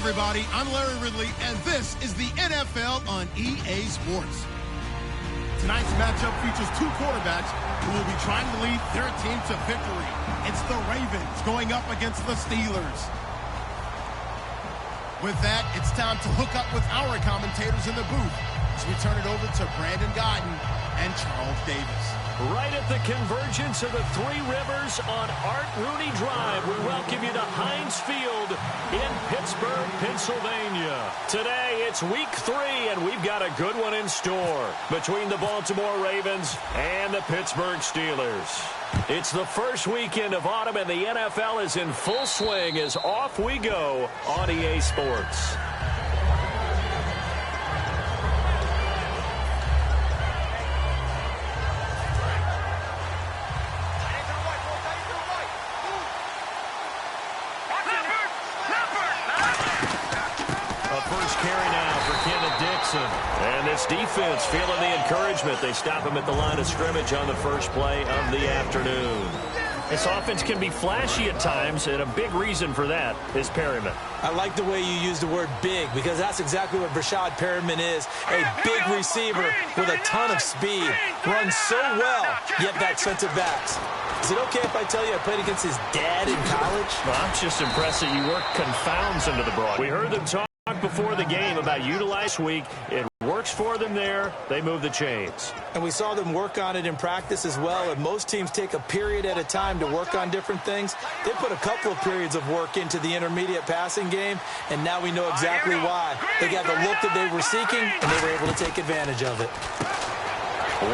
everybody. I'm Larry Ridley, and this is the NFL on EA Sports. Tonight's matchup features two quarterbacks who will be trying to lead their team to victory. It's the Ravens going up against the Steelers. With that, it's time to hook up with our commentators in the booth as we turn it over to Brandon Godden and Charles Davis. Right at the convergence of the Three Rivers on Art Rooney Drive, we welcome you to Heinz Field in Pittsburgh, Pennsylvania. Today, it's week 3, and we've got a good one in store between the Baltimore Ravens and the Pittsburgh Steelers. It's the first weekend of autumn, and the NFL is in full swing as off we go on EA Sports. And this defense feeling the encouragement. They stop him at the line of scrimmage on the first play of the afternoon. This offense can be flashy at times, and a big reason for that is Perryman. I like the way you use the word big, because that's exactly what Brashad Perryman is. A big receiver with a ton of speed. Runs so well, yet that defensive backs. Is it okay if I tell you I played against his dad in college? Well, I'm just impressed that you work confounds into the broad. We heard them talk before the game about utilize week. It works for them there. They move the chains. And we saw them work on it in practice as well. And most teams take a period at a time to work on different things. They put a couple of periods of work into the intermediate passing game, and now we know exactly why. They got the look that they were seeking, and they were able to take advantage of it.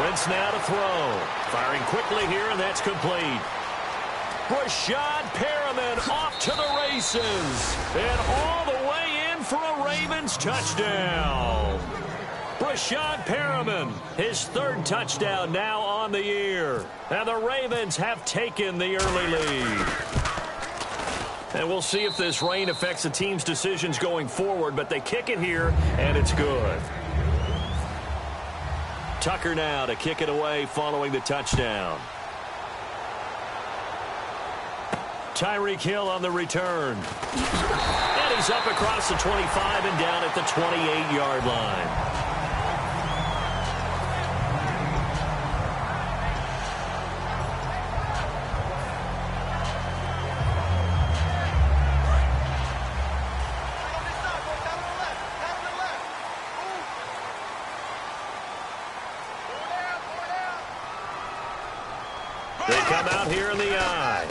Wentz now to throw. Firing quickly here, and that's complete. Brashad Perryman off to the races. And all the way in for a Ravens touchdown. Brashad Perryman, his third touchdown now on the year. And the Ravens have taken the early lead. And we'll see if this rain affects the team's decisions going forward, but they kick it here, and it's good. Tucker now to kick it away following the touchdown. Tyreek Hill on the return. And he's up across the 25 and down at the 28-yard line. They come out here in the eye.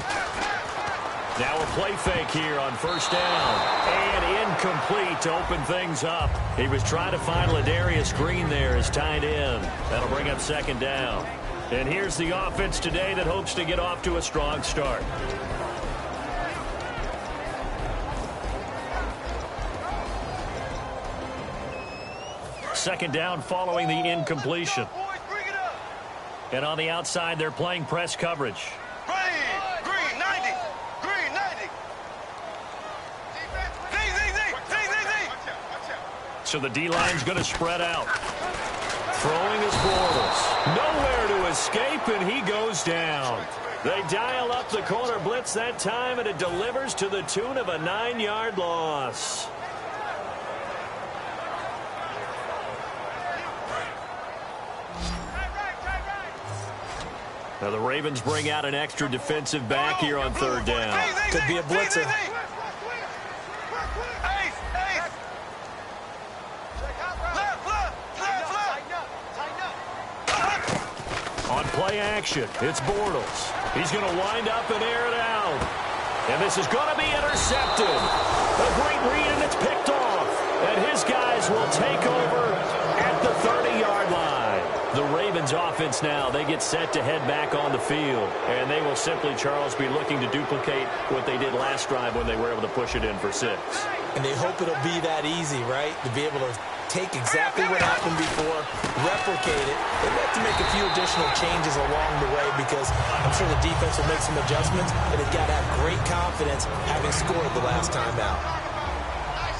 Now a play fake here on first down. And incomplete to open things up. He was trying to find Ladarius Green there as tight end. That'll bring up second down. And here's the offense today that hopes to get off to a strong start. Second down following the incompletion. And on the outside, they're playing press coverage. Green, 90. Green, 90. So the D-line's going to spread out. Throwing his Bortles. Nowhere to escape, and he goes down. They dial up the corner blitz that time, and it delivers to the tune of a 9-yard loss. Now the Ravens bring out an extra defensive back here on third down. Could be a blitzer. On play action, it's Bortles. He's going to wind up and air it out. And this is going to be intercepted. A great read, and it's picked off. And his guys will take over at the 30-yard line. The Ravens offense now, they get set to head back on the field. And they will simply, Charles, be looking to duplicate what they did last drive when they were able to push it in for 6. And they hope it'll be that easy, right? To be able to take exactly what happened before, replicate it. They'd like to make a few additional changes along the way because I'm sure the defense will make some adjustments, but they've got to have great confidence having scored the last time out.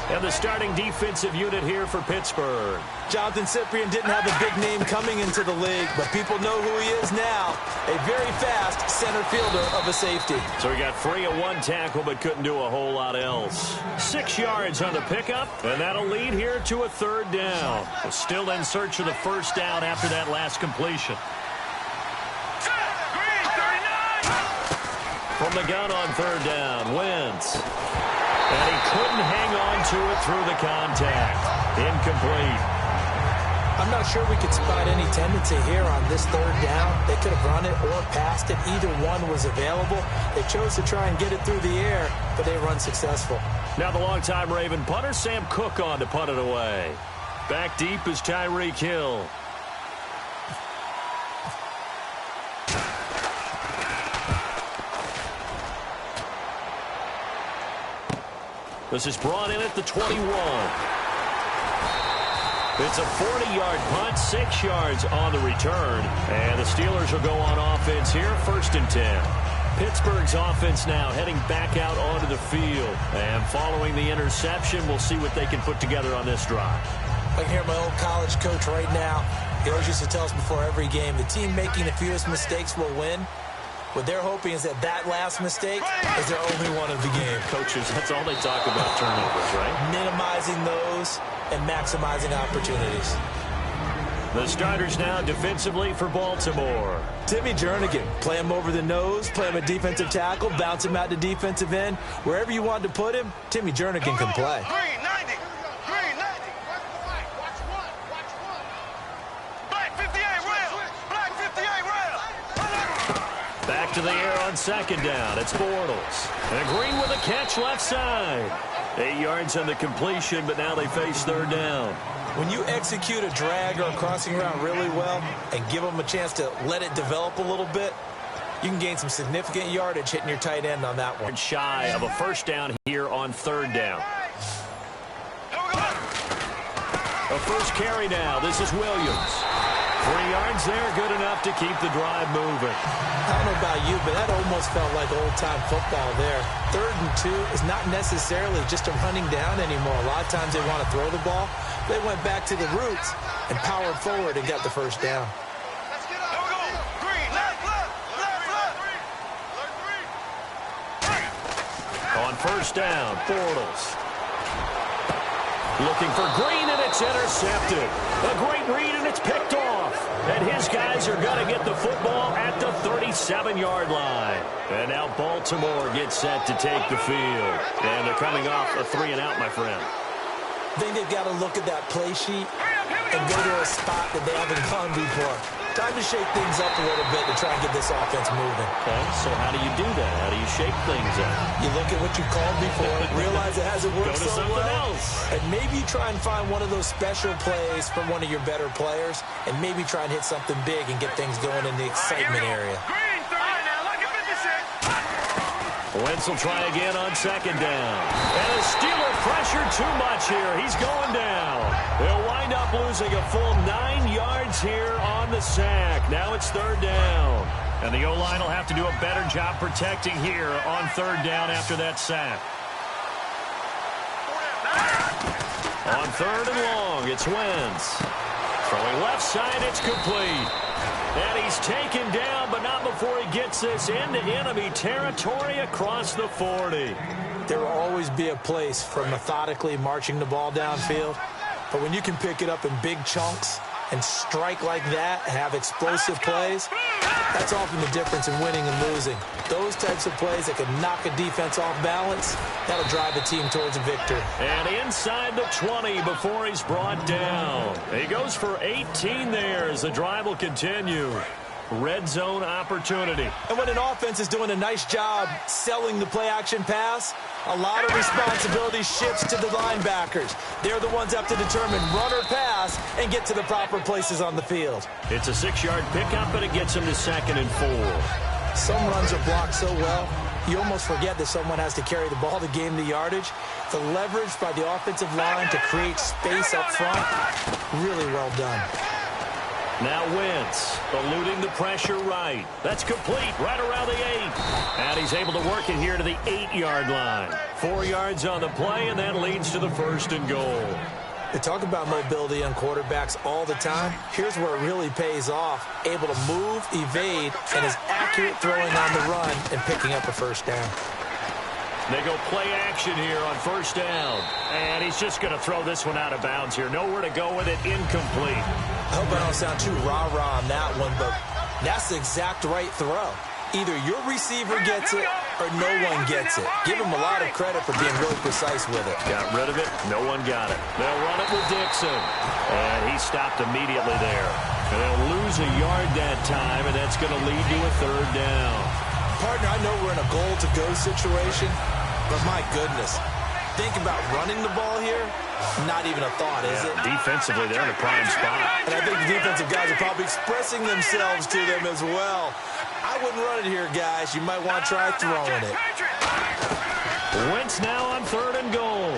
And the starting defensive unit here for Pittsburgh. Jonathan Cyprien didn't have a big name coming into the league, but people know who he is now. A very fast center fielder of a safety. So he got free of one tackle, but couldn't do a whole lot else. 6 yards on the pickup, and that'll lead here to a third down. Still in search of the first down after that last completion. From the gun on third down, Wentz. And he couldn't hang on to it through the contact. Incomplete. I'm not sure we could spot any tendency here on this third down. They could have run it or passed it. Either one was available. They chose to try and get it through the air, but they were unsuccessful. Now the longtime Raven punter, Sam Cook, on to punt it away. Back deep is Tyreek Hill. This is brought in at the 21. It's a 40-yard punt, 6 yards on the return. And the Steelers will go on offense here, 1st and 10. Pittsburgh's offense now heading back out onto the field. And following the interception, we'll see what they can put together on this drive. I can hear my old college coach right now. He always used to tell us before every game, the team making the fewest mistakes will win. What they're hoping is that last mistake is their only one of the game. Coaches, that's all they talk about, turnovers, right? Minimizing those and maximizing opportunities. The starters now defensively for Baltimore. Timmy Jernigan, play him over the nose, play him a defensive tackle, bounce him out to defensive end. Wherever you want to put him, Timmy Jernigan can play. Green 90. Green 90. Black 58 rail. Black 58 rail. Back to the air on second down. It's Bortles. And Green with a catch left side. 8 yards on the completion, but now they face third down. When you execute a drag or a crossing route really well and give them a chance to let it develop a little bit, you can gain some significant yardage hitting your tight end on that one. Shy of a first down here on third down. A first carry now. This is Williams. 3 yards there, good enough to keep the drive moving. I don't know about you, but that almost felt like old-time football there. 3rd and 2 is not necessarily just a running down anymore. A lot of times they want to throw the ball. They went back to the roots and powered forward and got the first down. On first down, Bortles. Looking for Green, and it's intercepted. A great read, and it's picked off. And his guys are going to get the football at the 37-yard line. And now Baltimore gets set to take the field. And they're coming off a 3-and-out, my friend. I think they've got to look at that play sheet and go to a spot that they haven't gone before. Time to shake things up a little bit to try and get this offense moving. Okay, so how do you do that? How do you shake things up? You look at what you called before, realize it hasn't worked Go to so something well, else. and maybe try and find one of those special plays from one of your better players, and maybe try and hit something big and get things going in the excitement area. Wentz will try again on second down. And the Steelers pressure too much here. He's going down. They'll wind up losing a full 9 yards here on the sack. Now it's third down. And the O-line will have to do a better job protecting here on third down after that sack. On third and long, it's Wentz. Throwing left side, it's complete. And he's taken down, but not before he gets this into enemy territory across the 40. There will always be a place for methodically marching the ball downfield. But when you can pick it up in big chunks and strike like that, have explosive plays, that's often the difference in winning and losing. Those types of plays that can knock a defense off balance, that'll drive a team towards a victory. And inside the 20 before he's brought down. He goes for 18 there as the drive will continue. Red zone opportunity. And when an offense is doing a nice job selling the play-action pass, a lot of responsibility shifts to the linebackers. They're the ones that have to determine run or pass and get to the proper places on the field. It's a 6-yard pickup, but it gets him to 2nd and 4. Some runs are blocked so well, you almost forget that someone has to carry the ball to gain the yardage. The leverage by the offensive line to create space up front, really well done. Now Wentz eluding the pressure right. That's complete right around the 8. And he's able to work it here to the 8-yard line. 4 yards on the play, and that leads to the 1st and goal. They talk about mobility on quarterbacks all the time. Here's where it really pays off. Able to move, evade, and is accurate throwing on the run and picking up a 1st down. They go play action here on 1st down. And he's just going to throw this one out of bounds here. Nowhere to go with it. Incomplete. I hope I don't sound too rah-rah on that one, but that's the exact right throw. Either your receiver gets it or no one gets it. Give him a lot of credit for being really precise with it. Got rid of it. No one got it. They'll run it with Dixon. And he stopped immediately there. And they'll lose a yard that time, and that's going to lead to a 3rd down. Partner, I know we're in a goal-to-go situation, but my goodness, think about running the ball here. Not even a thought, is it? Defensively, they're in a prime spot. And I think the defensive guys are probably expressing themselves to them as well. I wouldn't run it here, guys. You might want to try throwing it. Wentz now on 3rd and goal.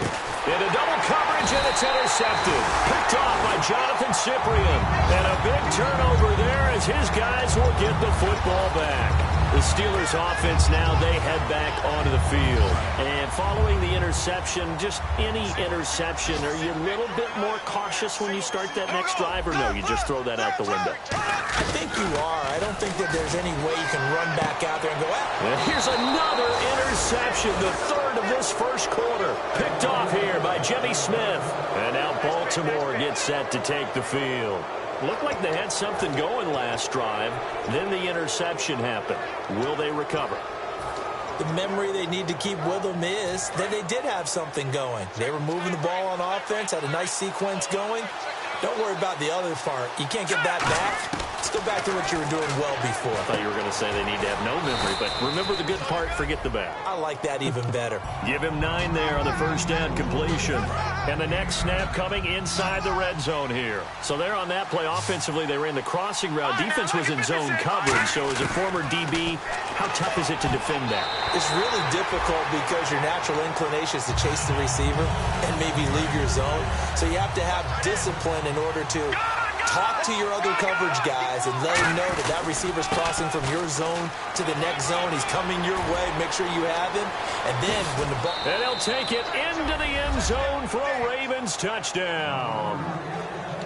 Into double coverage, and it's intercepted. Picked off by Jonathan Cyprien. And a big turnover there as his guys will get the football back. The Steelers offense now, they head back onto the field. And following the interception, just any interception, are you a little bit more cautious when you start that next drive, or no, you just throw that out the window? I think you are. I don't think that there's any way you can run back out there and go, And here's another interception, the 3rd of this 1st quarter. Picked off here by Jimmy Smith. And now Baltimore gets set to take the field. Looked like they had something going last drive. Then the interception happened. Will they recover? The memory they need to keep with them is that they did have something going. They were moving the ball on offense, had a nice sequence going. Don't worry about the other part. You can't get that back. Let's go back to what you were doing well before. I thought you were going to say they need to have no memory, but remember the good part, forget the bad. I like that even better. Give him 9 there on the 1st down completion. And the next snap coming inside the red zone here. So there on that play, offensively, they ran the crossing route. Defense was in zone coverage, so as a former DB, how tough is it to defend that? It's really difficult because your natural inclination is to chase the receiver and maybe leave your zone. So you have to have discipline in order to talk to your other coverage guys and let them know that that receiver's crossing from your zone to the next zone. He's coming your way. Make sure you have him. And then when the ball... And he'll take it into the end zone for a Ravens touchdown.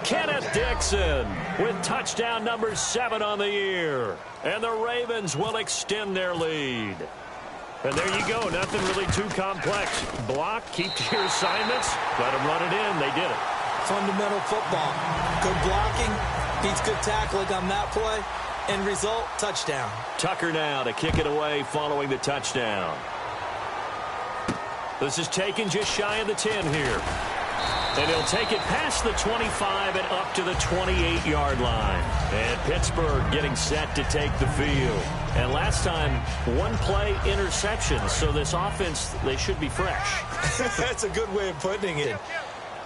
Kenneth Dixon with touchdown number 7 on the year. And the Ravens will extend their lead. And there you go. Nothing really too complex. Block, keep to your assignments, let them run it in. They did it. Fundamental football. Good blocking, beats good tackling on that play. End result, touchdown. Tucker now to kick it away following the touchdown. This is taken just shy of the 10 here. And he'll take it past the 25 and up to the 28-yard line. And Pittsburgh getting set to take the field. And last time, 1 play interception. So this offense, they should be fresh. That's a good way of putting it.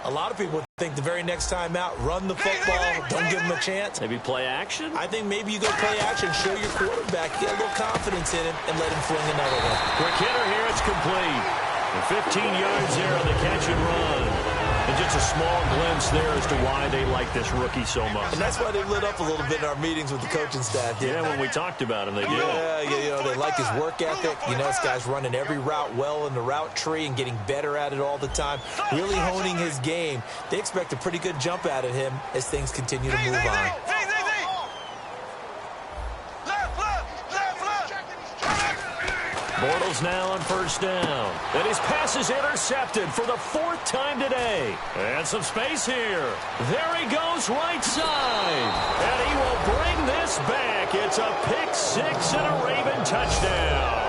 A lot of people think the very next time out, run the football, don't give them a chance. Maybe play action? I think maybe you go play action, show your quarterback, get a little confidence in him, and let him fling another one. Quick hitter here, it's complete. And 15 yards there on the catch and run. And just a small glimpse there as to why they like this rookie so much. And that's why they lit up a little bit in our meetings with the coaching staff. Yeah, when we talked about him, they did. Yeah, you know, they like his work ethic. You know, this guy's running every route well in the route tree and getting better at it all the time. Really honing his game. They expect a pretty good jump out of him as things continue to move on. Bortles now on 1st down. And his pass is intercepted for the 4th time today. And some space here. There he goes right side. And he will bring this back. It's a pick 6 and a Raven touchdown.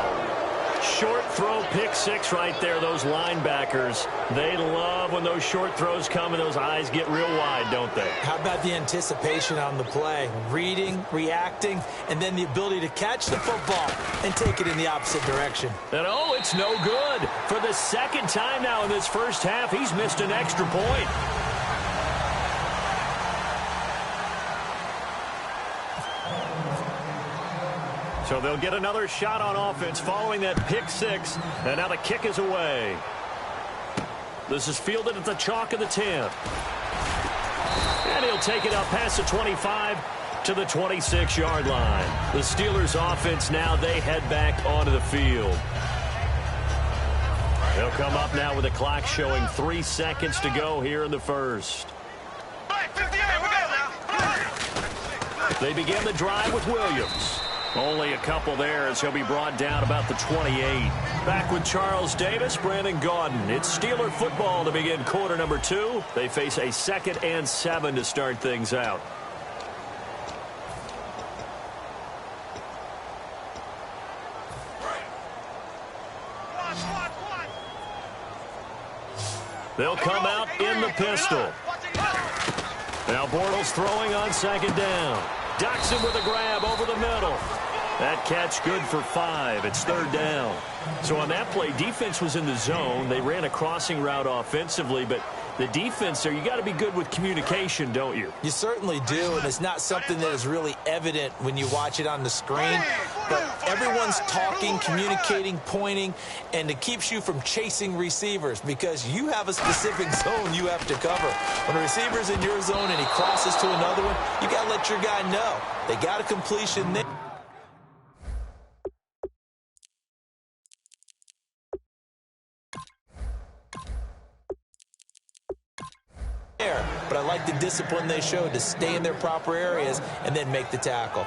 Short throw pick 6 right there. Those linebackers, they love when those short throws come and those eyes get real wide, don't they? How about the anticipation on the play? Reading, reacting, and then the ability to catch the football and take it in the opposite direction. And oh, it's no good. For the 2nd time now in this first half, he's missed an extra point. So they'll get another shot on offense following that pick 6. And now the kick is away. This is fielded at the chalk of the 10. And And he'll take it up past the 25 to the 26-yard line. The Steelers offense now, they head back onto the field. They'll come up now with a clock showing 3 seconds to go here in the first. They begin the drive with Williams. Only a couple there as he'll be brought down about the 28. Back with Charles Davis, Brandon Gaudin. It's Steeler football to begin quarter number 2. They face a 2nd and 7 to start things out. They'll come out in the pistol. Now Bortles throwing on 2nd down. Doxson with a grab over the middle. That catch good for 5. It's 3rd down. So on that play, defense was in the zone. They ran a crossing route offensively, but the defense there, you got to be good with communication, don't you? You certainly do, and it's not something that is really evident when you watch it on the screen. But everyone's talking, communicating, pointing, and it keeps you from chasing receivers because you have a specific zone you have to cover. When a receiver's in your zone and he crosses to another one, you got to let your guy know. They got a completion there. But I like the discipline they showed to stay in their proper areas and then make the tackle.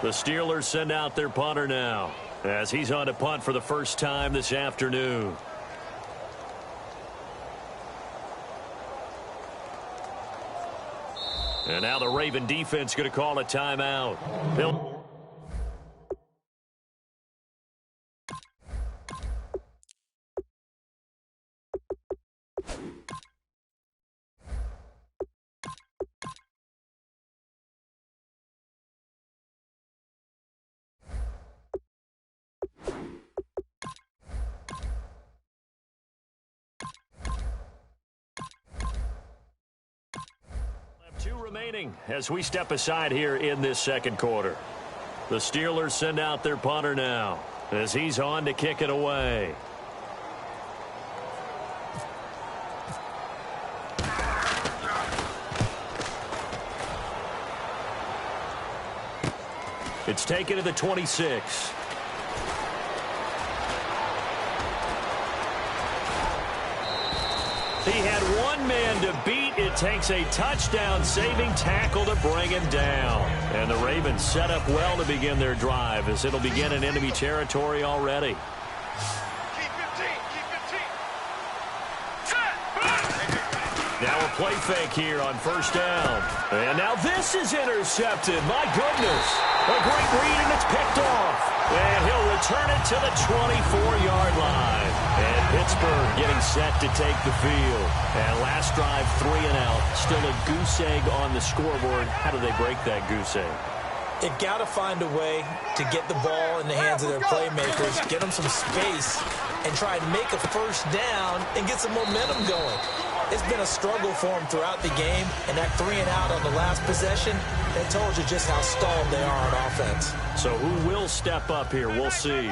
The Steelers send out their punter now as he's on to punt for the first time this afternoon. And now the Raven defense going to call a timeout. Remaining as we step aside here in this second quarter. The Steelers send out their punter now as he's on to kick it away. It's taken to the 26. He had one man to beat. It takes a touchdown-saving tackle to bring him down. And the Ravens set up well to begin their drive as it'll begin in enemy territory already. Keep 15. Now a play fake here on first down. And now this is intercepted. My goodness. A great read, and it's picked off. And he'll return it to the 24-yard line. And Pittsburgh getting set to take the field. And last drive, 3 and out. Still a goose egg on the scoreboard. How do they break that goose egg? They've got to find a way to get the ball in the hands of their playmakers, get them some space, and try and make a first down and get some momentum going. It's been a struggle for them throughout the game, and that 3 and out on the last possession, that told you just how stalled they are on offense. So who will step up here? We'll see.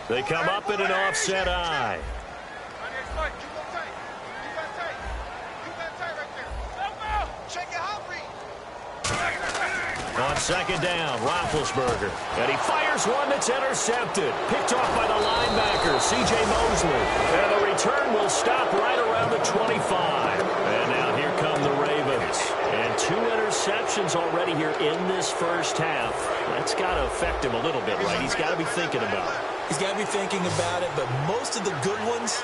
They come up in an offset eye. On second down, Roethlisberger. And he fires one that's intercepted. Picked off by the linebacker, C.J. Mosley. And the return will stop right around the 25. And now here come the Ravens. And 2 interceptions already here in this first half. That's got to affect him a little bit, right? He's got to be thinking about it. He's got to be thinking about it, but most of the good ones,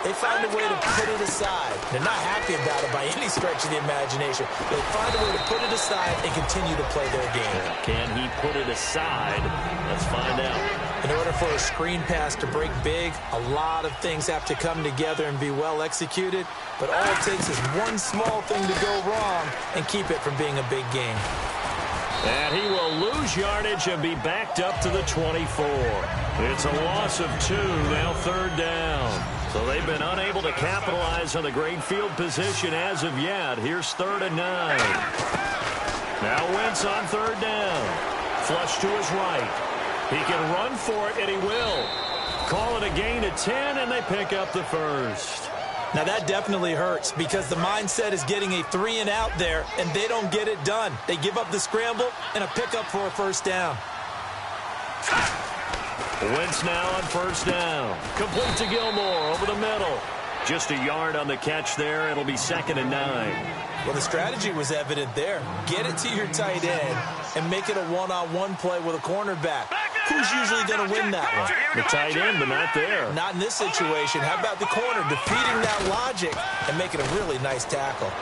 they find a way to put it aside. They're not happy about it by any stretch of the imagination. They find a way to put it aside and continue to play their game. Can he put it aside? Let's find out. In order for a screen pass to break big, a lot of things have to come together and be well executed. But all it takes is one small thing to go wrong and keep it from being a big game. And he will lose yardage and be backed up to the 24. It's a loss of 2, now 3rd down. So they've been unable to capitalize on the great field position as of yet. Here's 3rd and 9. Now Wentz on third down. Flush to his right. He can run for it, and he will. Call it a gain of 10, and they pick up the first. Now that definitely hurts because the mindset is getting a 3-and-out there, and they don't get it done. They give up the scramble and a pickup for a first down. Wentz now on first down. Complete to Gilmore over the middle. Just a yard on the catch there. It'll be 2nd and 9. Well, the strategy was evident there. Get it to your tight end and make it a one-on-one play with a cornerback. Who's usually going to win that one? The tight end, but not there. Not in this situation. How about the corner defeating that logic and making a really nice tackle?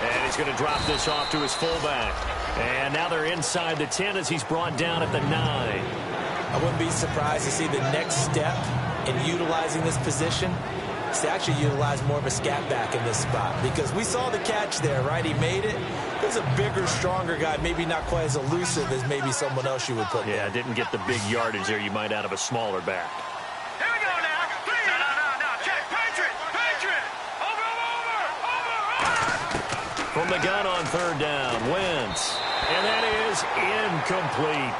And he's going to drop this off to his fullback. And now they're inside the 10 as he's brought down at the 9. I wouldn't be surprised to see the next step in utilizing this position is to actually utilize more of a scat back in this spot, because we saw the catch there, right? He made it. There's a bigger, stronger guy, maybe not quite as elusive as maybe someone else you would put there. Didn't get the big yardage there you might out of a smaller back. Here we go now. No. Check. Patriot. Over. From the gun on third down, Wentz. And that is incomplete.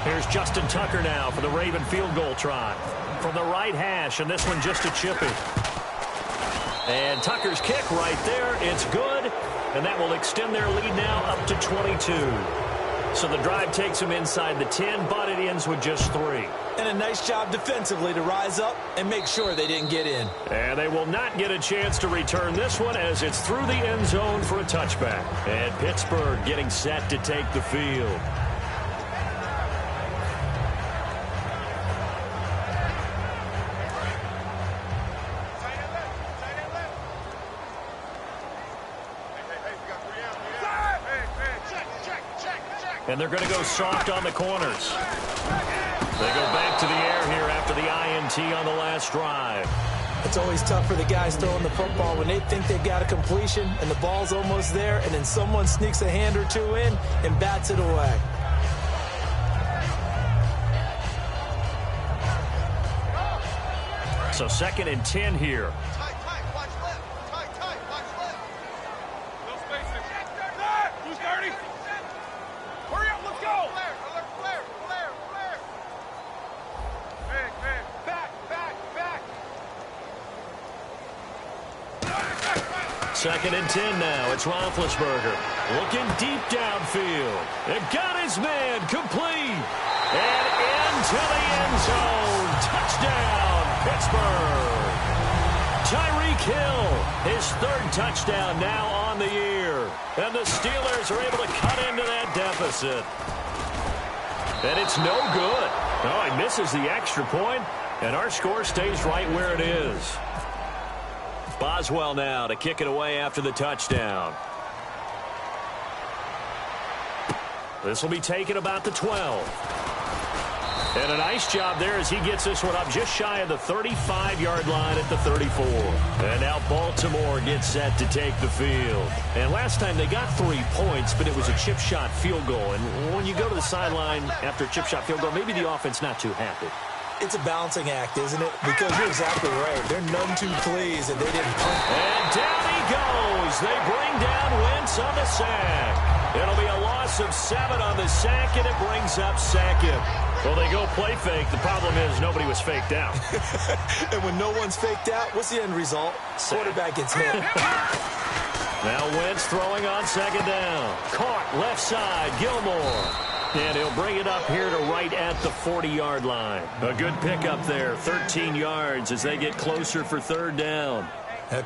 Here's Justin Tucker now for the Raven field goal try. From the right hash, and this one just a chippy. And Tucker's kick right there. It's good, and that will extend their lead now up to 22. So the drive takes them inside the 10, but it ends with just 3. And a nice job defensively to rise up and make sure they didn't get in. And they will not get a chance to return this one as it's through the end zone for a touchback. And Pittsburgh getting set to take the field. And they're going to go soft on the corners. They go back to the air here after the INT on the last drive. It's always tough for the guys throwing the football when they think they've got a completion and the ball's almost there, and then someone sneaks a hand or two in and bats it away. So 2nd and 10 here. Tight. Watch left. Tight. Watch left. No spacing. Who's dirty? Hurry up. Let's go. Flare. Back. 2nd and 10 now. It's Roethlisberger looking deep downfield. It got his man complete. And into the end zone. Touchdown, Pittsburgh. Tyreek Hill, his 3rd touchdown now on the year. And the Steelers are able to cut into that deficit. And it's no good. Oh, he misses the extra point, and our score stays right where it is. Boswell now to kick it away after the touchdown. This will be taken about the 12. And a nice job there as he gets this one up just shy of the 35-yard line at the 34. And now Baltimore gets set to take the field. And last time they got 3 points, but it was a chip shot field goal. And when you go to the sideline after a chip shot field goal, maybe the offense not too happy. It's a balancing act, isn't it? Because you're exactly right. They're none too pleased that they didn't punt. And down he goes. They bring down Wentz on the sack. It'll be a loss of 7 on the sack, and it brings up 2nd. Well, they go play fake. The problem is nobody was faked out. And when no one's faked out, what's the end result? Quarterback gets hit. Now Wentz throwing on 2nd down. Caught left side, Gilmore. And he'll bring it up here to right at the 40-yard line. A good pickup there, 13 yards as they get closer for 3rd down.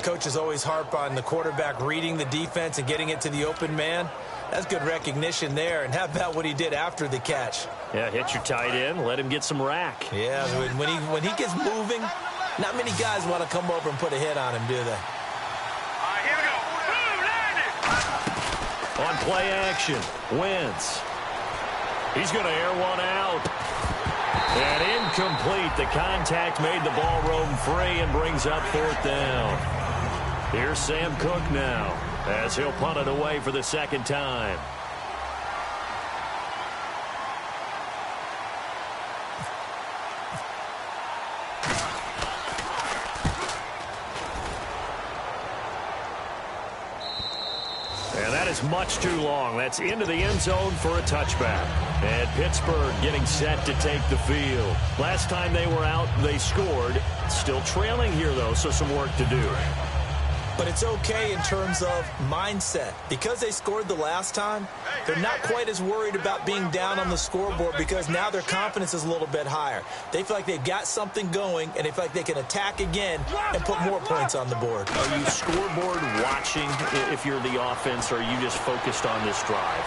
Coaches always harp on the quarterback reading the defense and getting it to the open man. That's good recognition there. And how about what he did after the catch? Yeah, hit your tight end, let him get some rack. Yeah, when he gets moving, not many guys want to come over and put a hit on him, do they? Here we go. Boom, landed. On play action, Wentz. He's going to air one out. And incomplete. The contact made the ball roam free and brings up 4th down. Here's Sam Cook now as he'll punt it away for the 2nd time. That is much too long. That's into the end zone for a touchback. And Pittsburgh getting set to take the field. Last time they were out, they scored. Still trailing here, though, so some work to do. But it's okay in terms of mindset. Because they scored the last time, they're not quite as worried about being down on the scoreboard because now their confidence is a little bit higher. They feel like they've got something going, and they feel like they can attack again and put more points on the board. Are you scoreboard watching if you're the offense, or are you just focused on this drive?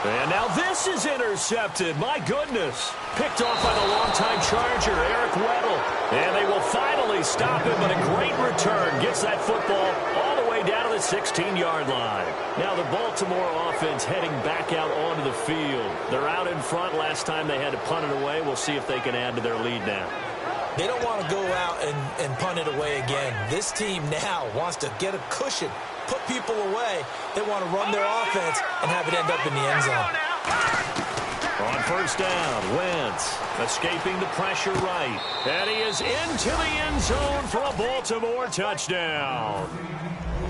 And now this is intercepted. My goodness. Picked off by the longtime Charger, Eric Weddle. And they will finally stop him, but a great return. Gets that football all the way down to the 16-yard line. Now the Baltimore offense heading back out onto the field. They're out in front. Last time they had to punt it away. We'll see if they can add to their lead now. They don't want to go out and punt it away again. This team now wants to get a cushion, put people away. They want to run their offense and have it end up in the end zone. On first down, Wentz escaping the pressure right. And he is into the end zone for a Baltimore touchdown.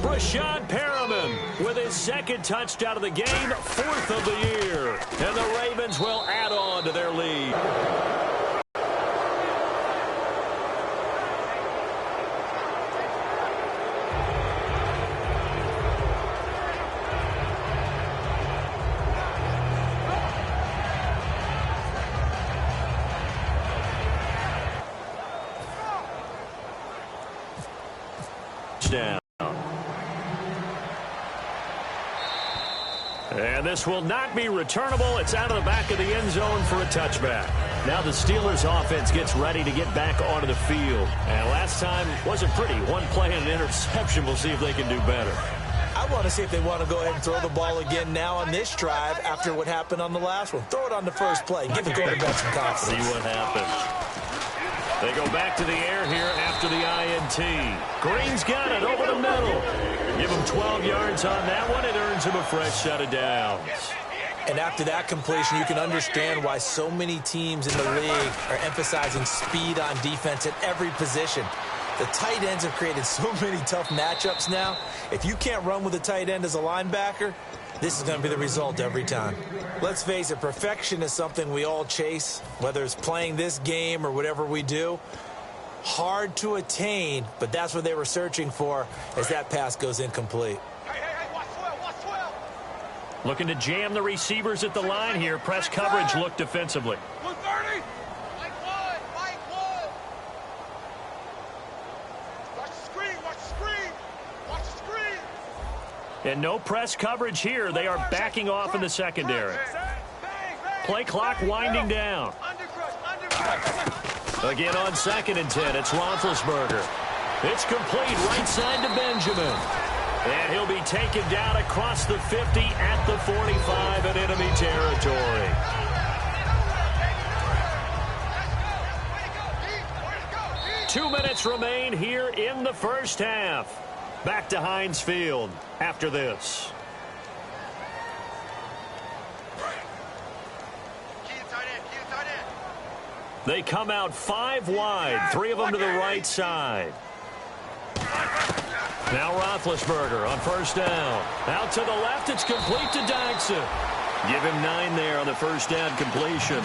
Rashad Perriman with his second touchdown of the game, 4th of the year. And the Ravens will add on to their lead. Down. And this will not be returnable. It's out of the back of the end zone for a touchback. Now the Steelers offense gets ready to get back onto the field. And last time wasn't pretty. One play and an interception. We'll see if they can do better. I want to see if they want to go ahead and throw the ball again now on this drive after what happened on the last one. Throw it on the first play. Give the quarterback some confidence. See what happens. They go back to the air here after the INT. Green's got it over the middle. Give him 12 yards on that one. It earns him a fresh set of downs. And after that completion, you can understand why so many teams in the league are emphasizing speed on defense at every position. The tight ends have created so many tough matchups now. If you can't run with a tight end as a linebacker, this is going to be the result every time. Let's face it, perfection is something we all chase, whether it's playing this game or whatever we do. Hard to attain, but that's what they were searching for as that pass goes incomplete. Hey, watch 12. Looking to jam the receivers at the line here. Press coverage look defensively. 130. Mike one. Watch the screen. And no press coverage here. They are backing off in the secondary. Play clock winding down. Again on 2nd and 10, it's Roethlisberger. It's complete right side to Benjamin. And he'll be taken down across the 50 at the 45 in enemy territory. Two minutes remain here in the first half. Back to Heinz Field after this. They come out 5 wide, 3 of them to the right side. Now Roethlisberger on first down. Out to the left, it's complete to Dykson. Give him 9 there on the first down completion.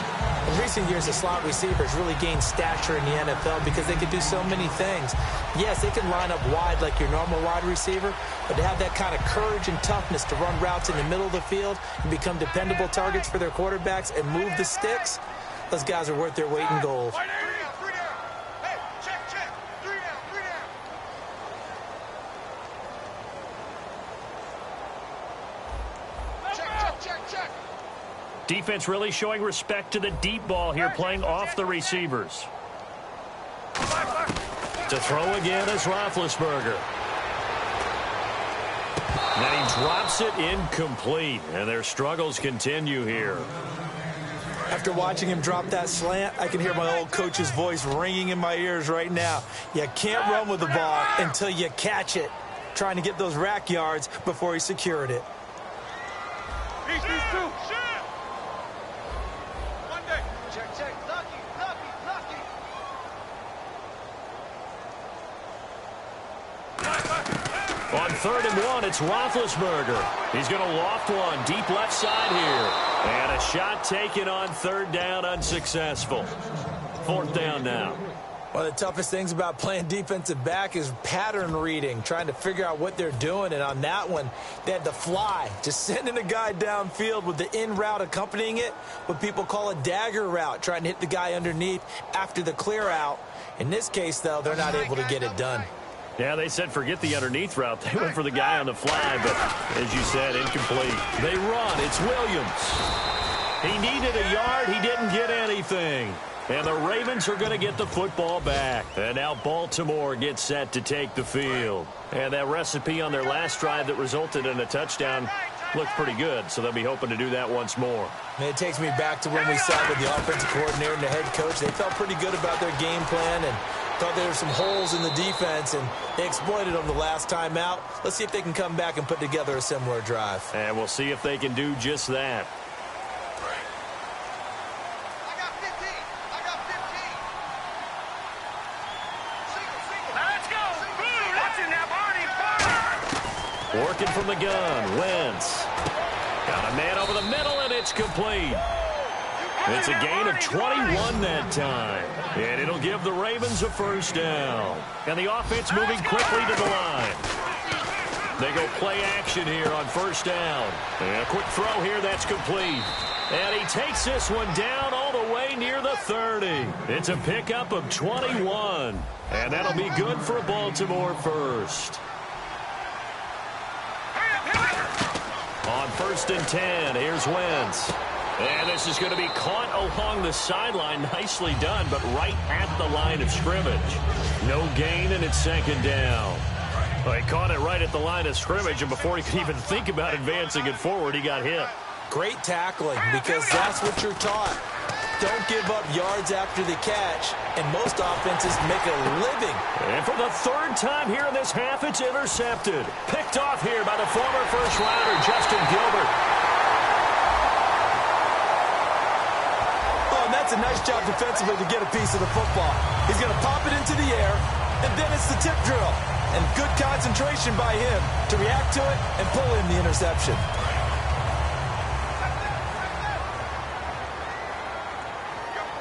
In recent years, the slot receivers really gained stature in the NFL because they could do so many things. Yes, they can line up wide like your normal wide receiver, but to have that kind of courage and toughness to run routes in the middle of the field and become dependable targets for their quarterbacks and move the sticks, those guys are worth their weight in gold. Defense really showing respect to the deep ball here, playing off the receivers. To throw again is Roethlisberger. And he drops it incomplete, and their struggles continue here. After watching him drop that slant, I can hear my old coach's voice ringing in my ears right now. You can't run with the ball until you catch it. Trying to get those rack yards before he secured it. These two. Monday. Check. Lucky. On 3rd and 1, it's Roethlisberger. He's going to loft one deep left side here. And a shot taken on 3rd down, unsuccessful. 4th down now. One of the toughest things about playing defensive back is pattern reading, trying to figure out what they're doing. And on that one, they had to fly, just sending a guy downfield with the in route accompanying it, what people call a dagger route, trying to hit the guy underneath after the clear out. In this case, though, they're not able to get it done. Yeah, they said forget the underneath route. They went for the guy on the fly, but as you said, incomplete. They run. It's Williams. He needed a yard. He didn't get anything. And the Ravens are going to get the football back. And now Baltimore gets set to take the field. And that recipe on their last drive that resulted in a touchdown looked pretty good, so they'll be hoping to do that once more. And it takes me back to when we sat with the offensive coordinator and the head coach. They felt pretty good about their game plan and thought there were some holes in the defense, and they exploited them the last time out. Let's see if they can come back and put together a similar drive. And we'll see if they can do just that. Working from the gun, Wentz. Got a man over the middle, and it's complete. It's a gain of 21 that time. And it'll give the Ravens a 1st down. And the offense moving quickly to the line. They go play action here on 1st down. And a quick throw here, that's complete. And he takes this one down all the way near the 30. It's a pickup of 21. And that'll be good for Baltimore 1st. On 1st and 10, here's Wentz. And this is going to be caught along the sideline. Nicely done, but right at the line of scrimmage. No gain, and it's 2nd down. Well, he caught it right at the line of scrimmage, and before he could even think about advancing it forward, he got hit. Great tackling, because that's what you're taught. Don't give up yards after the catch, and most offenses make a living. And for the 3rd time here in this half, it's intercepted. Picked off here by the former first-rounder, Justin Gilbert. Oh, and that's a nice job defensively to get a piece of the football. He's going to pop it into the air, and then it's the tip drill. And good concentration by him to react to it and pull in the interception.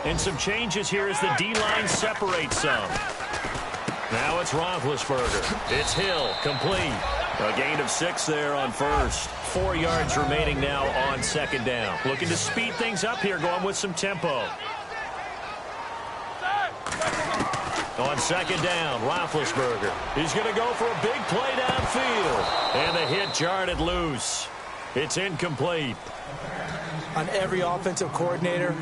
And some changes here as the D-line separates some. Now it's Roethlisberger. It's Hill, complete. A gain of 6 there on 1st. 4 yards remaining now on 2nd down. Looking to speed things up here, going with some tempo. On 2nd down, Roethlisberger. He's going to go for a big play downfield. And the hit jarred it loose. It's incomplete. On every offensive coordinator,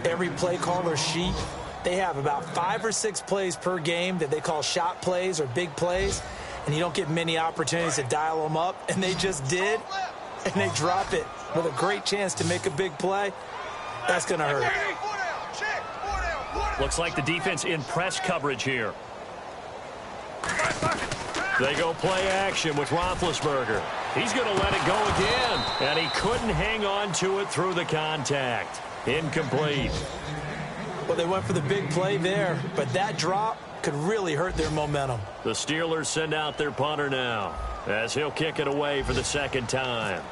every play caller sheet, they have about 5 or 6 plays per game that they call shot plays or big plays, and you don't get many opportunities to dial them up, and they just did, and they drop it with a great chance to make a big play. That's going to hurt. Looks like the defense in press coverage here. They go play action with Roethlisberger. He's going to let it go again, and he couldn't hang on to it through the contact. Incomplete. Well, they went for the big play there, but that drop could really hurt their momentum. The Steelers send out their punter now, as he'll kick it away for the 2nd time.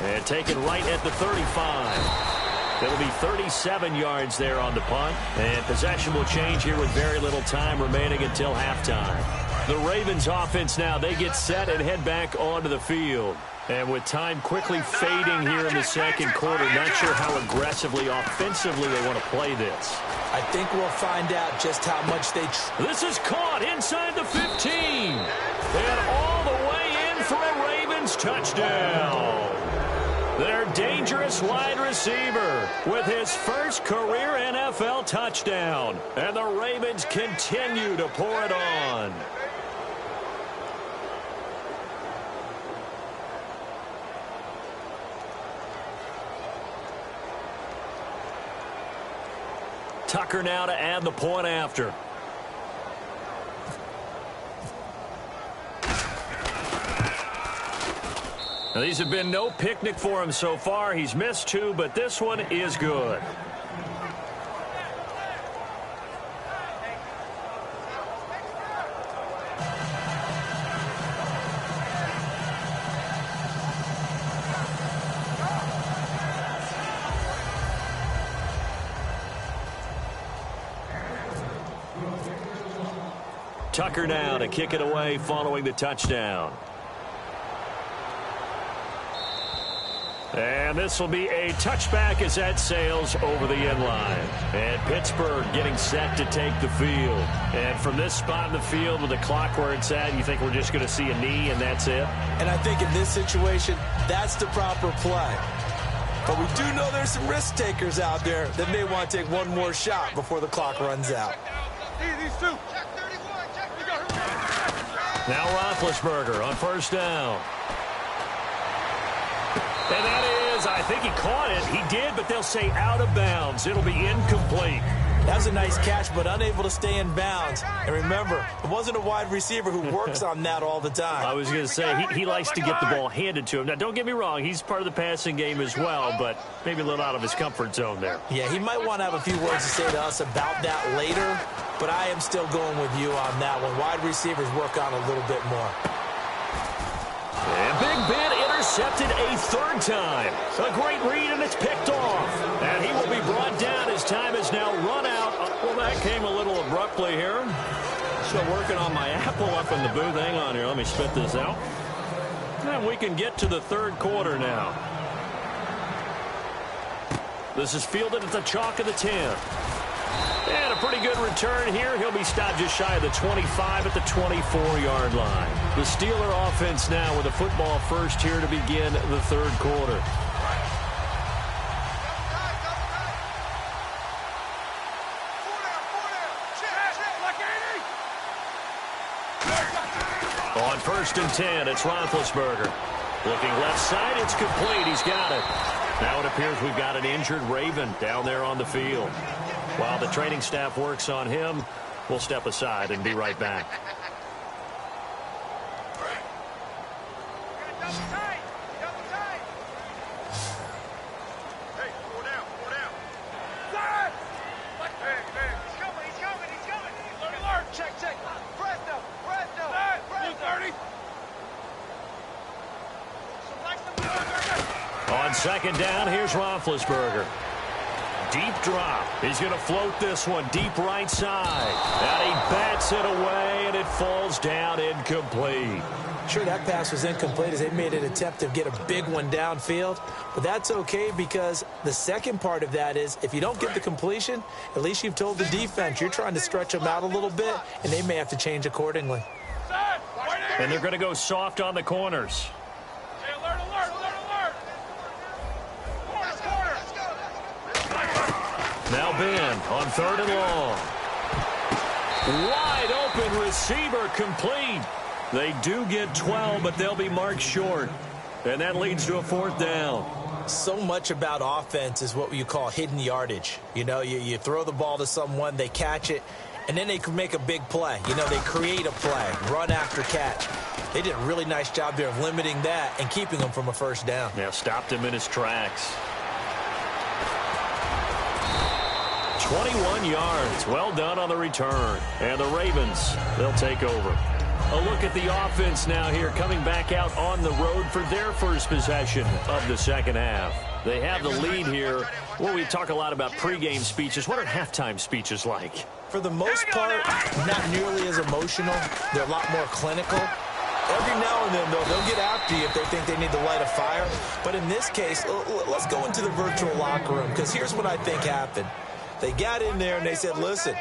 And taken right at the 35. It'll be 37 yards there on the punt. And possession will change here with very little time remaining until halftime. The Ravens offense now, they get set and head back onto the field. And with time quickly fading here in the 2nd quarter, not sure how aggressively, offensively they want to play this. I think we'll find out just how much they... This is caught inside the 15. And all the way in for a Ravens touchdown. Their dangerous wide receiver with his first career NFL touchdown. And the Ravens continue to pour it on. Tucker now to add the point after. Now, these have been no picnic for him so far. He's missed 2, but this one is good. Tucker now to kick it away following the touchdown. And this will be a touchback as that sails over the end line. And Pittsburgh getting set to take the field. And from this spot in the field with the clock where it's at, you think we're just going to see a knee and that's it? And I think in this situation, that's the proper play. But we do know there's some risk takers out there that may want to take one more shot before the clock runs out. These two. Now Roethlisberger on first down. And that is, I think he caught it. He did, but they'll say out of bounds. It'll be incomplete. That was a nice catch, but unable to stay in bounds. And remember, it wasn't a wide receiver who works on that all the time. I was going to say, he likes to get the ball handed to him. Now, don't get me wrong. He's part of the passing game as well, but maybe a little out of his comfort zone there. Yeah, he might want to have a few words to say to us about that later, but I am still going with you on that one. Wide receivers work on a little bit more. And Big Ben intercepted a third time. A great read, and it's picked off. And he will be brought down. His time is now run out. Well, that came a little abruptly here. Still working on my apple up in the booth. Hang on here. Let me spit this out. And we can get to the third quarter now. This is fielded at the chalk of the 10. And a pretty good return here. He'll be stopped just shy of the 25 at the 24-yard line. The Steeler offense now with a football first here to begin the third quarter. On first and 10, it's Roethlisberger. Looking left side, it's complete. He's got it. Now it appears we've got an injured Raven down there on the field. While the training staff works on him, we'll step aside and be right back. Hey, four down. He's coming. Alert. Check. Fresno. Blue 30. On second down, here's Roethlisberger. Deep drop. He's going to float this one deep right side. And he bats it away, and it falls down incomplete. Sure, that pass was incomplete as they made an attempt to get a big one downfield. But that's okay because the second part of that is if you don't get the completion, at least you've told the defense you're trying to stretch them out a little bit, and they may have to change accordingly. And they're going to go soft on the corners. Hey, alert. Now Ben on third and long. Wide open receiver complete. They do get 12, but they'll be marked short. And that leads to a fourth down. So much about offense is what you call hidden yardage. You know, you throw the ball to someone, they catch it, and then they can make a big play. You know, they create a play, run after catch. They did a really nice job there of limiting that and keeping them from a first down. Yeah, stopped him in his tracks. 21 yards. Well done on the return. And the Ravens, they'll take over. A look at the offense now here, coming back out on the road for their first possession of the second half. They have the lead here. Well, we talk a lot about pregame speeches. What are halftime speeches like? For the most part, not nearly as emotional. They're a lot more clinical. Every now and then, though, they'll get after you if they think they need to light a fire. But in this case, let's go into the virtual locker room, because here's what I think happened. They got in there and they said, listen,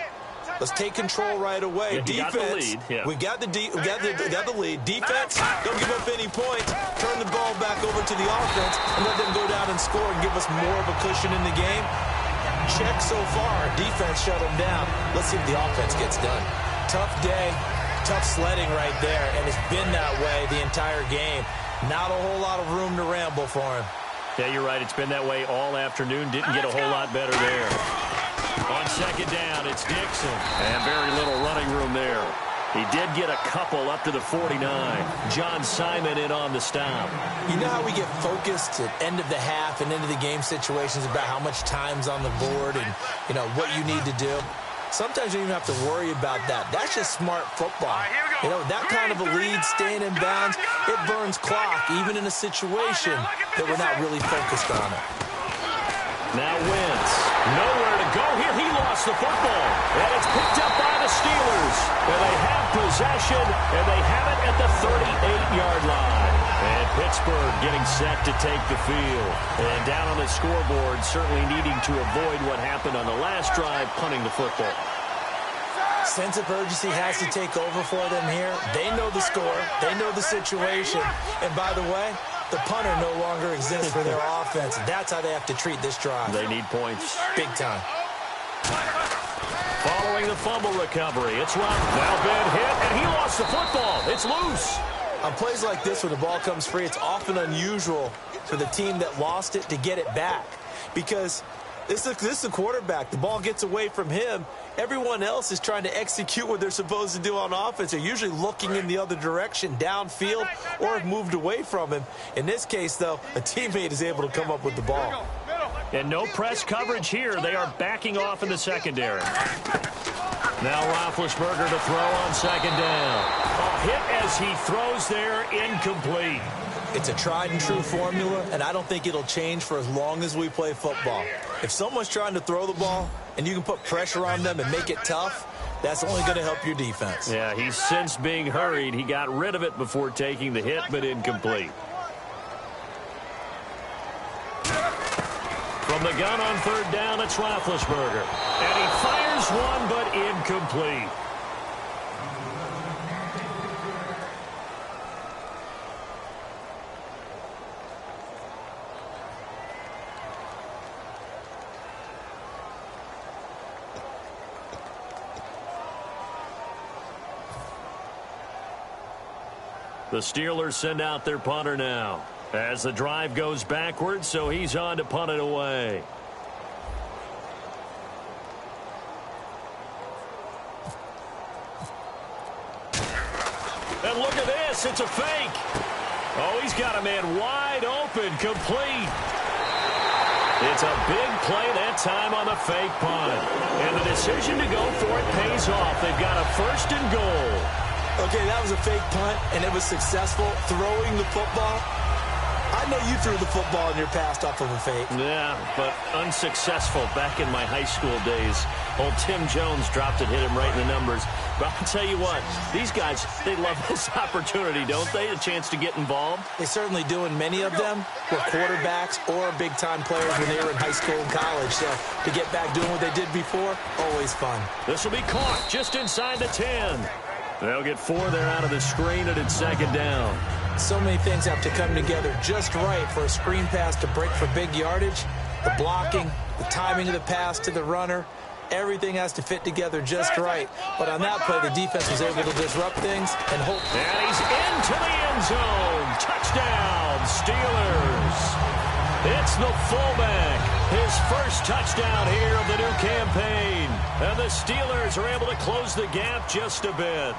let's take control right away. Yeah, defense, we got the lead. Defense, don't give up any points. Turn the ball back over to the offense and let them go down and score and give us more of a cushion in the game. Check so far. Defense shut them down. Let's see if the offense gets done. Tough day, tough sledding right there, and it's been that way the entire game. Not a whole lot of room to ramble for him. Yeah, you're right. It's been that way all afternoon. Didn't get a whole lot better there. On second down, it's Dixon. And very little running room there. He did get a couple up to the 49. John Simon in on the stop. You know how we get focused at end of the half and into the game situations about how much time's on the board and, you know, what you need to do? Sometimes you don't even have to worry about that. That's just smart football. You know, that kind of a lead, staying in bounds, it burns clock, even in a situation that we're not really focused on it. Now Wentz. Nowhere to go here. He lost the football. And it's picked up by the Steelers. And they have possession, and they have it at the 38-yard line. And Pittsburgh getting set to take the field. And down on the scoreboard, certainly needing to avoid what happened on the last drive, punting the football. Sense of urgency has to take over for them here. They know the score. They know the situation. And by the way, the punter no longer exists for their offense. That's how they have to treat this drive. They need points. Big time. Following the fumble recovery, it's Rob. Now bad hit, and he lost the football. It's loose. On plays like this where the ball comes free, it's often unusual for the team that lost it to get it back. Because this is a quarterback. The ball gets away from him. Everyone else is trying to execute what they're supposed to do on offense. They're usually looking in the other direction, downfield, or have moved away from him. In this case, though, a teammate is able to come up with the ball. And no press coverage here. They are backing off in the secondary. Now Roethlisberger to throw on second down. A hit as he throws there, incomplete. It's a tried and true formula, and I don't think it'll change for as long as we play football. If someone's trying to throw the ball and you can put pressure on them and make it tough, that's only going to help your defense. Yeah, he's since being hurried. He got rid of it before taking the hit, but incomplete. From the gun on third down, it's Roethlisberger. And he fires one, but incomplete. The Steelers send out their punter now as the drive goes backwards, so he's on to punt it away. And look at this. It's a fake. Oh, he's got a man wide open, complete. It's a big play that time on the fake punt. And the decision to go for it pays off. They've got a first and goal. Okay, that was a fake punt, and it was successful. Throwing the football, I know you threw the football in your past off of a fake. Yeah, but unsuccessful back in my high school days. Old Tim Jones dropped it, hit him right in the numbers. But I'll tell you what, these guys, they love this opportunity, don't they? A chance to get involved. They certainly do, and many of them were quarterbacks or big-time players when they were in high school and college. So to get back doing what they did before, always fun. This will be caught just inside the 10. They'll get 4 there out of the screen, and it's second down. So many things have to come together just right for a screen pass to break for big yardage. The blocking, the timing of the pass to the runner, everything has to fit together just right. But on that play, the defense was able to disrupt things and hope. And he's into the end zone. Touchdown, Steelers. It's the fullback. His first touchdown here of the new campaign. And the Steelers are able to close the gap just a bit.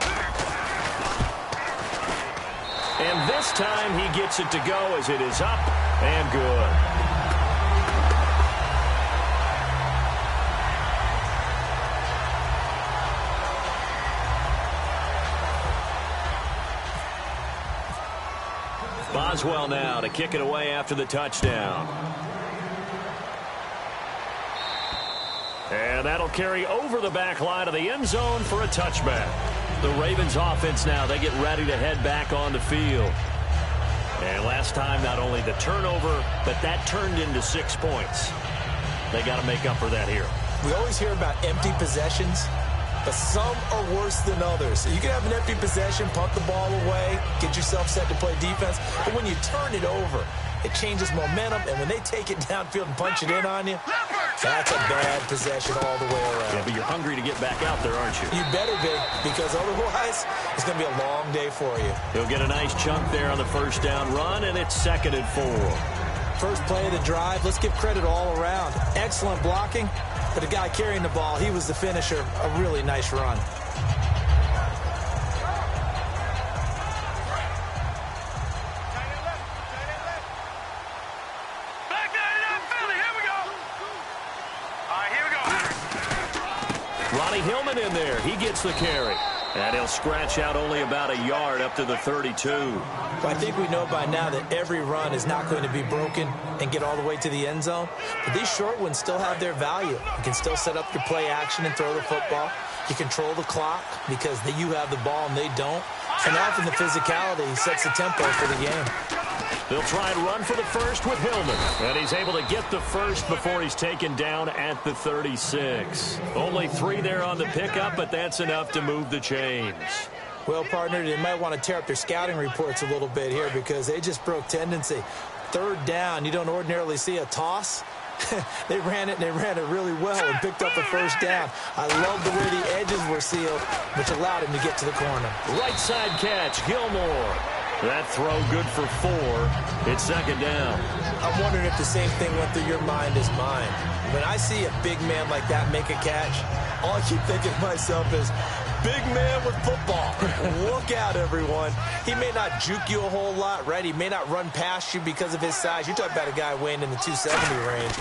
And this time he gets it to go as it is up and good. Boswell now to kick it away after the touchdown. And that'll carry over the back line of the end zone for a touchback. The Ravens offense now, they get ready to head back on the field. And last time, not only the turnover, but that turned into 6 points. They got to make up for that here. We always hear about empty possessions, but some are worse than others. You can have an empty possession, punt the ball away, get yourself set to play defense. But when you turn it over, it changes momentum. And when they take it downfield and punch it in on you, that's a bad possession all the way around. Yeah, but you're hungry to get back out there, aren't you? You better be, because otherwise it's going to be a long day for you. He'll get a nice chunk there on the first down run, and it's 2nd and 4. First play of the drive, let's give credit all around. Excellent blocking, but the guy carrying the ball, he was the finisher. A really nice run. Ronnie Hillman in there. He gets the carry. And he'll scratch out only about a yard up to the 32. Well, I think we know by now that every run is not going to be broken and get all the way to the end zone. But these short ones still have their value. You can still set up your play action and throw the football. You control the clock because you have the ball and they don't. And often the physicality sets the tempo for the game. They'll try and run for the first with Hillman. And he's able to get the first before he's taken down at the 36. Only 3 there on the pickup, but that's enough to move the chains. Well, partner, they might want to tear up their scouting reports a little bit here because they just broke tendency. 3rd down, you don't ordinarily see a toss. They ran it, and they ran it really well and picked up a first down. I love the way the edges were sealed, which allowed him to get to the corner. Right side catch, Gilmore. That throw good for 4. It's 2nd down. I'm wondering if the same thing went through your mind as mine. When I see a big man like that make a catch, all I keep thinking to myself is, big man with football. Look out, everyone. He may not juke you a whole lot, right? He may not run past you because of his size. You're talking about a guy weighing in the 270 range.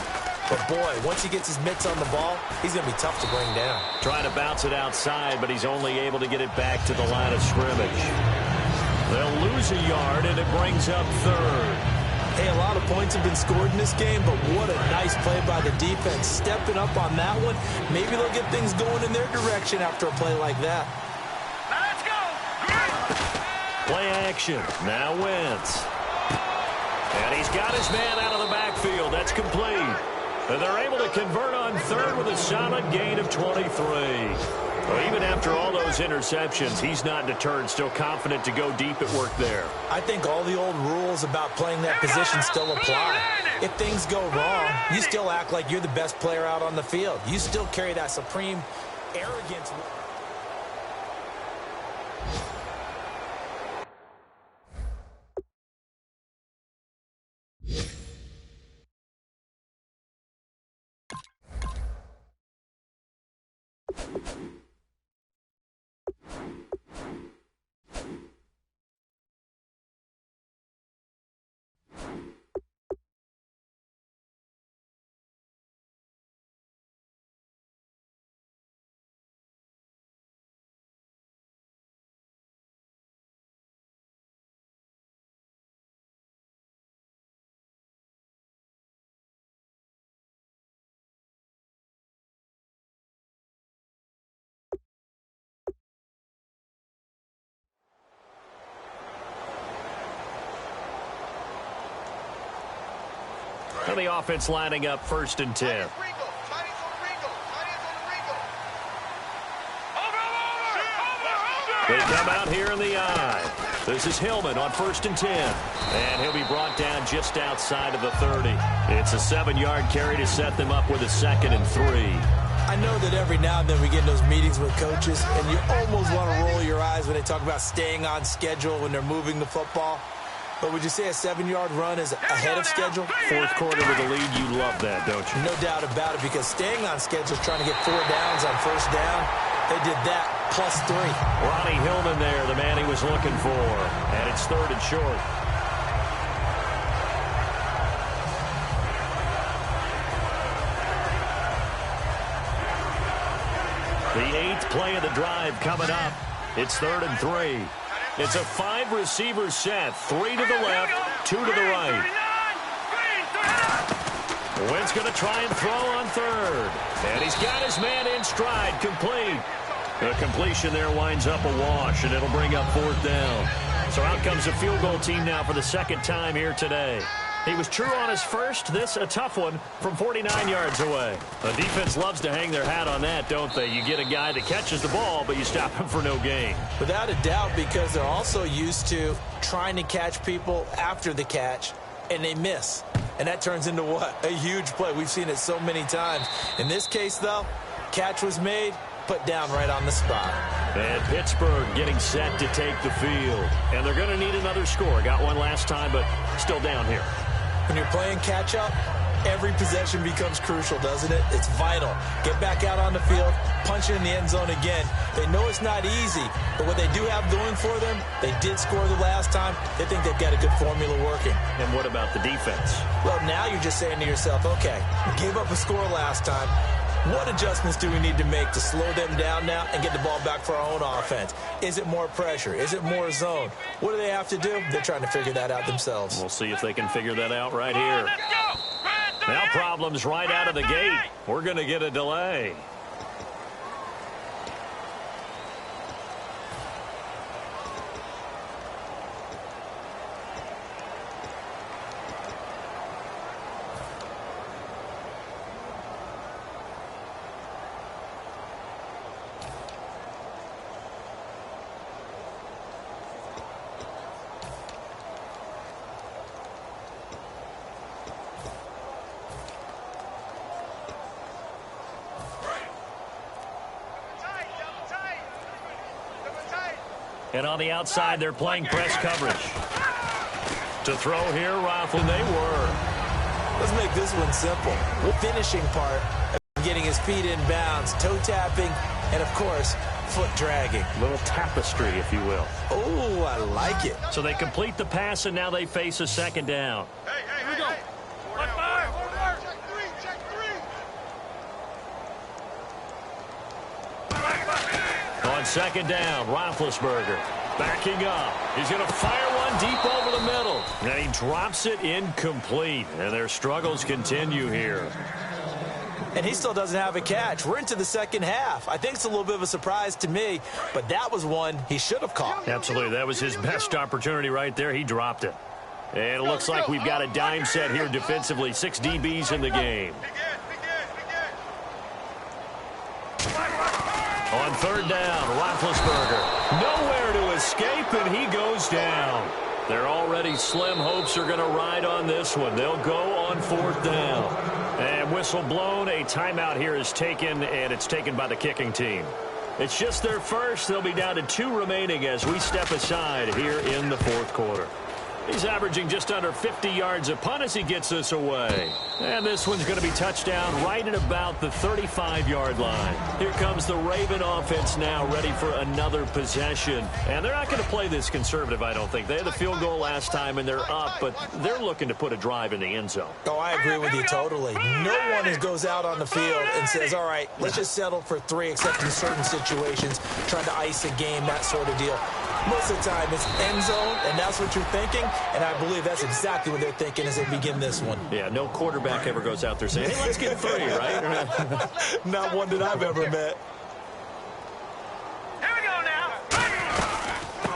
But, boy, once he gets his mitts on the ball, he's going to be tough to bring down. Trying to bounce it outside, but he's only able to get it back to the line of scrimmage. They'll lose a yard, and it brings up 3rd. Hey, a lot of points have been scored in this game, but what a nice play by the defense. Stepping up on that one, maybe they'll get things going in their direction after a play like that. Now let's go. Play action. Now Wentz. And he's got his man out of the backfield. That's complete. And they're able to convert on 3rd with a solid gain of 23. Well, even after all those interceptions, he's not deterred, still confident to go deep at work there. I think all the old rules about playing that position still apply. If things go wrong, you still act like you're the best player out on the field. You still carry that supreme arrogance. And the offense lining up 1st and 10. They come out here in the eye. This is Hillman on 1st and 10. And he'll be brought down just outside of the 30. It's a 7-yard carry to set them up with a 2nd and 3. I know that every now and then we get in those meetings with coaches, and you almost want to roll your eyes when they talk about staying on schedule when they're moving the football. But would you say a 7-yard run is ahead of schedule? 4th quarter with the lead, you love that, don't you? No doubt about it, because staying on schedule is trying to get 4 downs on 1st down. They did that plus 3. Ronnie Hillman there, the man he was looking for. And it's 3rd and short. The 8th play of the drive coming up. It's 3rd and 3. It's a 5-receiver set. 3 to the left, 2 to the right. Wentz going to try and throw on 3rd. And he's got his man in stride, complete. The completion there winds up a wash, and it'll bring up 4th down. So out comes the field goal team now for the 2nd time here today. He was true on his first. This a tough one from 49 yards away. The defense loves to hang their hat on that, don't they? You get a guy that catches the ball, but you stop him for no gain. Without a doubt, because they're also used to trying to catch people after the catch, and they miss. And that turns into what? A huge play. We've seen it so many times. In this case, though, catch was made, put down right on the spot. And Pittsburgh getting set to take the field. And they're going to need another score. Got one last time, but still down here. When you're playing catch-up, every possession becomes crucial, doesn't it? It's vital. Get back out on the field, punch it in the end zone again. They know it's not easy, but what they do have going for them, they did score the last time. They think they've got a good formula working. And what about the defense? Well, now you're just saying to yourself, okay, we gave up a score last time. What adjustments do we need to make to slow them down now and get the ball back for our own offense? Is it more pressure? Is it more zone? What do they have to do? They're trying to figure that out themselves. We'll see if they can figure that out right here. Now problems right out of the gate. We're going to get a delay. And on the outside, they're playing press coverage. To throw here, Rifle, they were. Let's make this one simple. The finishing part of getting his feet in bounds, toe tapping, and, of course, foot dragging. A little tapestry, if you will. Oh, I like it. So they complete the pass, and now they face a second down. Hey, here we go. On second down, Roethlisberger backing up. He's going to fire one deep over the middle. And he drops it incomplete. And their struggles continue here. And he still doesn't have a catch. We're into the second half. I think it's a little bit of a surprise to me, but that was one he should have caught. Absolutely. That was his best opportunity right there. He dropped it. And it looks like we've got a dime set here defensively. 6 DBs in the game. On third down, Roethlisberger nowhere to escape, and he goes down. Their already slim hopes are going to ride on this one. They'll go on fourth down. And whistle blown, a timeout here is taken, and it's taken by the kicking team. It's just their first. They'll be down to 2 remaining as we step aside here in the fourth quarter. He's averaging just under 50 yards a punt as he gets this away. And this one's going to be touchdown right at about the 35-yard line. Here comes the Raven offense now ready for another possession. And they're not going to play this conservative, I don't think. They had the field goal last time, and they're up, but they're looking to put a drive in the end zone. Oh, I agree with you totally. No one goes out on the field and says, all right, let's just settle for 3, except in certain situations, trying to ice a game, that sort of deal. Most of the time, it's end zone, and that's what you're thinking, and I believe that's exactly what they're thinking as they begin this one. Yeah, no quarterback ever goes out there saying, hey, let's get 3, right? Not one that I've ever met. Here we go now.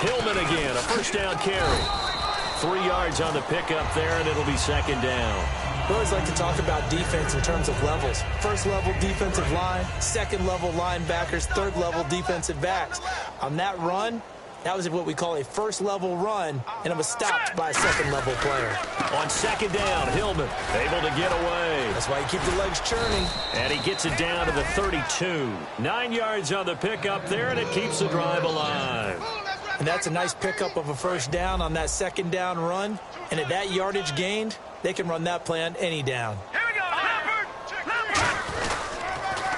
Hillman again, a first down carry. 3 yards on the pickup there, and it'll be second down. We always like to talk about defense in terms of levels. First level defensive line, second level linebackers, third level defensive backs. On that run, that was what we call a first-level run, and it was stopped by a second-level player. On second down, Hillman able to get away. That's why you keep the legs churning. And he gets it down to the 32. 9 yards on the pickup there, and it keeps the drive alive. And that's a nice pickup of a first down on that second down run. And at that yardage gained, they can run that play on any down. Here we go.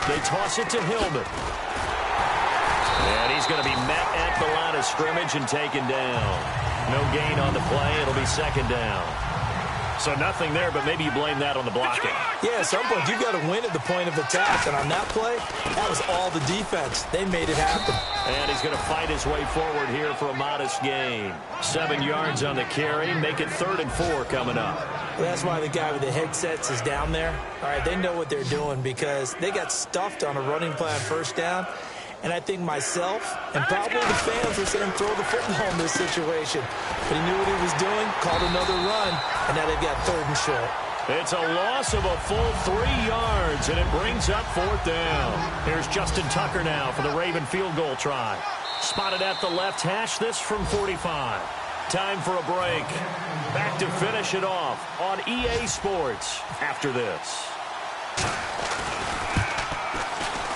They toss it to Hillman. And he's going to be met at the line of scrimmage and taken down. No gain on the play. It'll be second down. So nothing there, but maybe you blame that on the blocking. Yeah, at some point, you've got to win at the point of attack. And on that play, that was all the defense. They made it happen. And he's going to fight his way forward here for a modest gain. 7 yards on the carry. Make it 3rd and 4 coming up. Well, that's why the guy with the headsets is down there. All right, they know what they're doing because they got stuffed on a running play on first down. And I think myself and probably the fans were saying throw the football in this situation. But he knew what he was doing, called another run, and now they've got 3rd and short. It's a loss of a full 3 yards, and it brings up 4th down. Here's Justin Tucker now for the Raven field goal try. Spotted at the left hash, this from 45. Time for a break. Back to finish it off on EA Sports after this.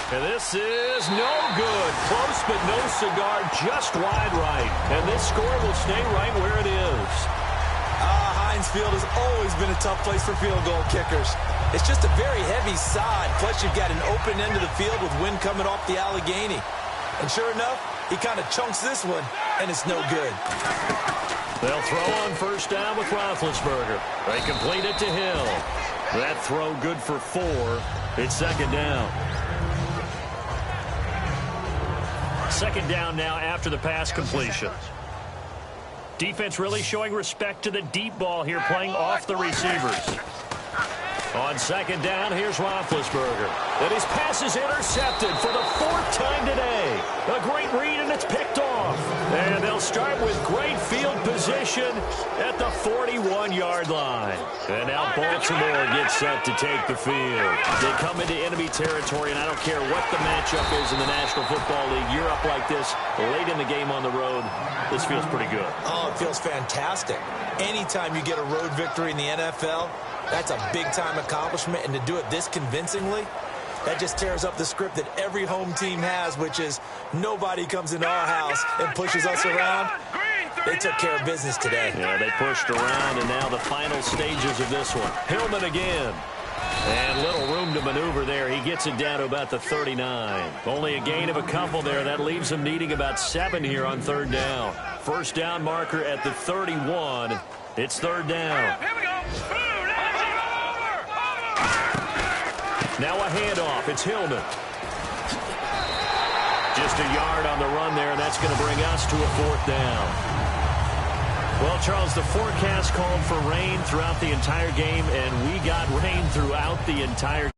And this is no good. Close, but no cigar, just wide right. And this score will stay right where it is. Heinz Field has always been a tough place for field goal kickers. It's just a very heavy sod, plus you've got an open end of the field with wind coming off the Allegheny. And sure enough, he kind of chunks this one, and it's no good. They'll throw on first down with Roethlisberger. They complete it to Hill. That throw good for 4. It's second down. Second down now after the pass completion. Defense really showing respect to the deep ball here, playing off the receivers. On second down, here's Roethlisberger. And his pass is intercepted for the 4th time today. A great read, and it's picked off. And they'll start with great field position at the 41-yard line. And now Baltimore gets set to take the field. They come into enemy territory, and I don't care what the matchup is in the National Football League. You're up like this late in the game on the road. This feels pretty good. Oh, it feels fantastic. Anytime you get a road victory in the NFL, that's a big-time accomplishment, and to do it this convincingly, that just tears up the script that every home team has, which is nobody comes into our house and pushes us around. They took care of business today. Yeah, they pushed around, and now the final stages of this one. Hillman again. And little room to maneuver there. He gets it down to about the 39. Only a gain of a couple there. That leaves him needing about 7 here on third down. First down marker at the 31. It's third down. Here we go. Now a handoff. It's Hillman. Just a yard on the run there, and that's going to bring us to a 4th down. Well, Charles, the forecast called for rain throughout the entire game, and we got rain throughout the entire